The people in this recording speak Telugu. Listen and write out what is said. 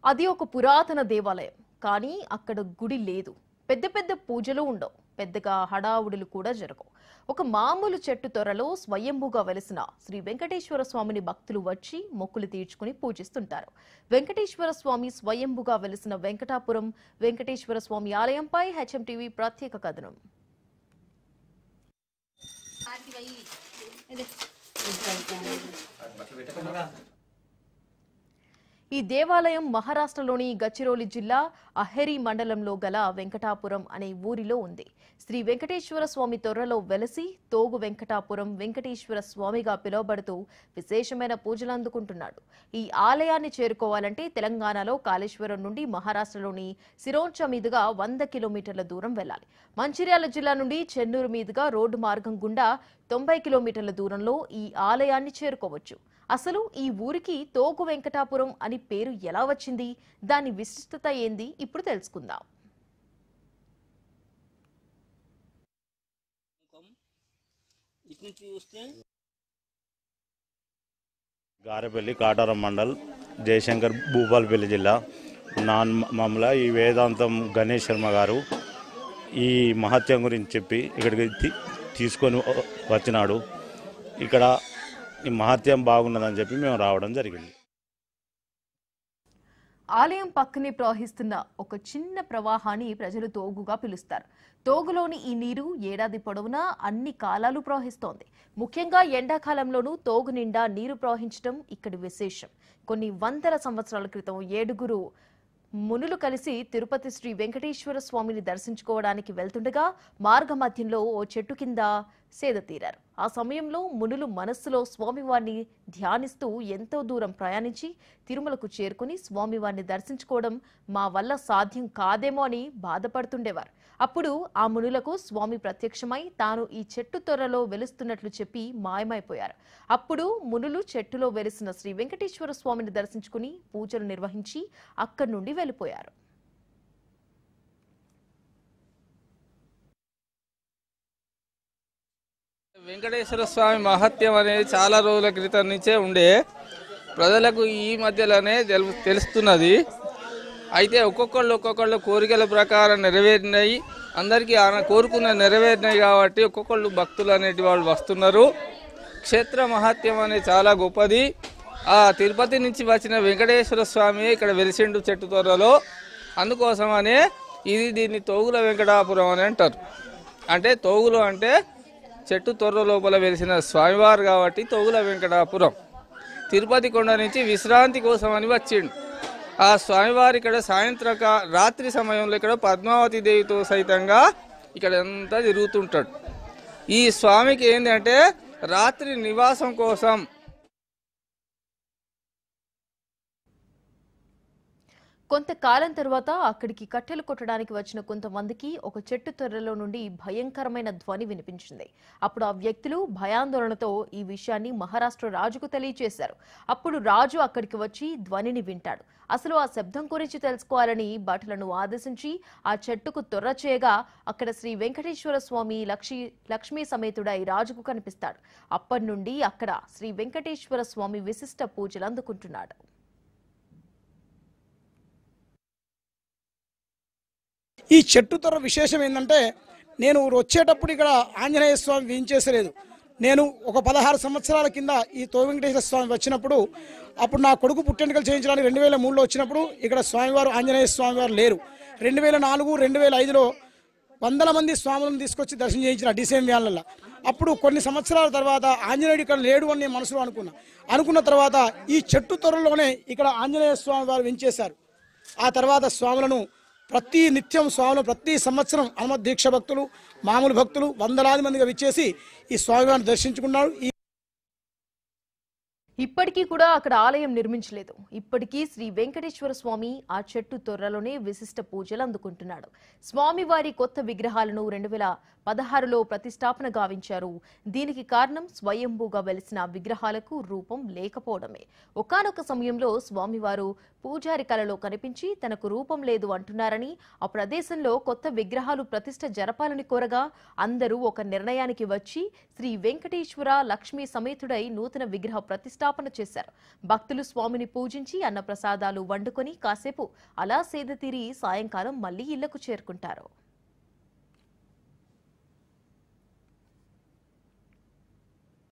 అది ఒక పురాతన దేవాలయం. కానీ అక్కడ గుడి లేదు. పెద్ద పెద్ద పూజలు ఉండవు. పెద్దగా హడావుడులు కూడా జరగవు. ఒక మామూలు చెట్టు తొర్రలో స్వయంభూగా వెలిసిన శ్రీ వెంకటేశ్వర స్వామిని భక్తులు వచ్చి మొక్కులు తీర్చుకుని పూజిస్తుంటారు. వెంకటేశ్వర స్వామి స్వయంభూగా వెలిసిన వెంకటాపురం వెంకటేశ్వర స్వామి ఆలయంపై హెచ్ఎంటీవీ ప్రత్యేక కథనం. ఈ దేవాలయం మహారాష్ట్రలోని గచ్చిరోలి జిల్లా అహెరి మండలంలో గల వెంకటాపురం అనే ఊరిలో ఉంది. శ్రీ వెంకటేశ్వర స్వామి తొర్రలో వెలసి తోగు వెంకటాపురం వెంకటేశ్వర స్వామిగా పిలువబడుతూ విశేషమైన పూజలు అందుకుంటున్నాడు. ఈ ఆలయాన్ని చేరుకోవాలంటే తెలంగాణలో కాళేశ్వరం నుండి మహారాష్ట్రలోని సిరోంచ మీదుగా 100 కిలోమీటర్ల దూరం వెళ్లాలి. మంచిర్యాల జిల్లా నుండి చెన్నూరు మీదుగా రోడ్డు మార్గం గుండా 90 కిలోమీటర్ల దూరంలో ఈ ఆలయాన్ని చేరుకోవచ్చు. అసలు ఈ ఊరికి తోగు వెంకటాపురం అని పేరు ఎలా వచ్చింది, దాని విశిష్టత ఏంది ఇప్పుడు తెలుసుకుందాం. గారెపల్లి కాటారం మండల్ జయశంకర్ భూపాలపల్లి జిల్లా మామూల ఈ వేదాంతం గణేష్ శర్మ గారు ఈ మహత్యం గురించి చెప్పి ఇక్కడికి తీసుకొని వచ్చినాడు. ఇక్కడ ఈ మహత్యం బాగున్నదని చెప్పి మేము రావడం జరిగింది. ఆలయం పక్కనే ప్రవహిస్తున్న ఒక చిన్న ప్రవాహాన్ని ప్రజలు తోగుగా పిలుస్తారు. తోగులోని ఈ నీరు ఏడాది పొడవునా అన్ని కాలాలు ప్రవహిస్తోంది. ముఖ్యంగా ఎండాకాలంలోనూ తోగు నిండా నీరు ప్రవహించడం ఇక్కడి విశేషం. కొన్ని వందల సంవత్సరాల క్రితం 7 మునులు కలిసి తిరుపతి శ్రీ వెంకటేశ్వర స్వామిని దర్శించుకోవడానికి వెళ్తుండగా మార్గ మధ్యంలో ఓ చెట్టు కింద సేద తీరారు. ఆ సమయంలో మునులు మనస్సులో స్వామివారిని ధ్యానిస్తూ ఎంతో దూరం ప్రయాణించి తిరుమలకు చేరుకుని స్వామివారిని దర్శించుకోవడం మా వల్ల సాధ్యం కాదేమో అని బాధపడుతుండేవారు. అప్పుడు ఆ మునులకు స్వామి ప్రత్యక్షమై తాను ఈ చెట్టు తొర్రలో వెలుస్తున్నట్లు చెప్పి మాయమైపోయారు. అప్పుడు మునులు చెట్టులో వెలిసిన శ్రీ వెంకటేశ్వర స్వామిని దర్శించుకుని పూజలు నిర్వహించి అక్కడి నుండి వెళ్ళిపోయారు. వెంకటేశ్వర స్వామి మహత్యం అనేది చాలా రోజుల క్రితం నుంచే ఉండే, ప్రజలకు ఈ మధ్యలోనే తెలుస్తున్నది. అయితే ఒక్కొక్కళ్ళు కోరికల ప్రకారం నెరవేరినాయి. అందరికీ కోరుకున్న నెరవేరినాయి కాబట్టి ఒక్కొక్కళ్ళు భక్తులు అనేటి వాళ్ళు వస్తున్నారు. క్షేత్ర మహత్యం అనేది చాలా గొప్పది. ఆ తిరుపతి నుంచి వచ్చిన వెంకటేశ్వర స్వామి ఇక్కడ వెలిసిండు చెట్టు తొర్రలో. అందుకోసమనే దీన్ని తోగుల వెంకటాపురం అని అంటారు. అంటే తోగులు అంటే చెట్టు తొర్ర లోపల వెలిసిన స్వామివారు కాబట్టి తోగుల వెంకటాపురం. తిరుపతి కొండ నుంచి విశ్రాంతి కోసం అని వచ్చిండు. ఆ స్వామివారు ఇక్కడ రాత్రి సమయంలో ఇక్కడ పద్మావతి దేవితో సైతంగా ఇక్కడ అంతా తిరుగుతుంటాడు. ఈ స్వామికి ఏంటంటే రాత్రి నివాసం కోసం కొంతకాలం తర్వాత అక్కడికి కట్టెలు కొట్టడానికి వచ్చిన కొంతమందికి ఒక చెట్టు తొర్రలో నుండి భయంకరమైన ధ్వని వినిపించింది. అప్పుడు ఆ వ్యక్తులు భయాందోళనతో ఈ విషయాన్ని మహారాష్ట్ర రాజుకు తెలియజేశారు. అప్పుడు రాజు అక్కడికి వచ్చి ధ్వనిని వింటాడు. అసలు ఆ శబ్దం గురించి తెలుసుకోవాలని భటులను ఆదేశించి ఆ చెట్టుకు తొర్ర చేయగా అక్కడ శ్రీ వెంకటేశ్వర స్వామి లక్ష్మీ సమేతుడై రాజుకు కనిపిస్తాడు. అప్పటి నుండి అక్కడ శ్రీ వెంకటేశ్వర స్వామి విశిష్ట పూజలు అందుకుంటున్నాడు. ఈ చెట్టు తొర్ర విశేషం ఏంటంటే, నేను వచ్చేటప్పుడు ఇక్కడ ఆంజనేయ స్వామి వేయించేసలేదు. నేను ఒక 16 సంవత్సరాల కింద ఈ తోగు వెంకటేశ్వర స్వామి వచ్చినప్పుడు, అప్పుడు నా కొడుకు పుట్టెంటుకలు చేయించడానికి 2003లో వచ్చినప్పుడు ఇక్కడ స్వామివారు ఆంజనేయ స్వామివారు లేరు. 2004, 2005లో వందల మంది స్వాములను తీసుకొచ్చి దర్శనం చేయించిన డిసెంబర్ వ్యాన్లలో. అప్పుడు కొన్ని సంవత్సరాల తర్వాత ఆంజనేయుడు ఇక్కడ లేడు అని నేను మనసులో అనుకున్న తర్వాత ఈ చెట్టు తొర్రలోనే ఇక్కడ ఆంజనేయ స్వామి వారు వెంచేశారు. ఆ తర్వాత స్వాములను ప్రతి నిత్యం స్వాములు ప్రతి సంవత్సరం హనుమత్ దీక్ష భక్తులు, మామూలు భక్తులు వందలాది మందిగా విచ్చేసి ఈ స్వామివారిని దర్శించుకున్నారు. ఇప్పటికీ కూడా అక్కడ ఆలయం నిర్మించలేదు. ఇప్పటికీ శ్రీ వెంకటేశ్వర స్వామి ఆ చెట్టు తొర్రలోనే విశిష్ట పూజలు అందుకుంటున్నాడు. స్వామివారి కొత్త విగ్రహాలను 2016లో ప్రతిష్టాపన గావించారు. దీనికి కారణం స్వయంభూగా వెలిసిన విగ్రహాలకు రూపం లేకపోవడమే. ఒకానొక సమయంలో స్వామివారు పూజారి కలలో కనిపించి తనకు రూపం లేదు అంటున్నారని, ఆ ప్రదేశంలో కొత్త విగ్రహాలు ప్రతిష్ఠ జరపాలని కోరగా అందరూ ఒక నిర్ణయానికి వచ్చి శ్రీ వెంకటేశ్వర లక్ష్మీ సమేతుడై నూతన విగ్రహ ప్రతిష్టాపన శంకుస్థాపన చేశారు. భక్తులు స్వామిని పూజించి అన్నప్రసాదాలు వండుకొని కాసేపు అలా సేద తీరి సాయంకాలం మళ్లీ ఇళ్లకు చేరుకుంటారు.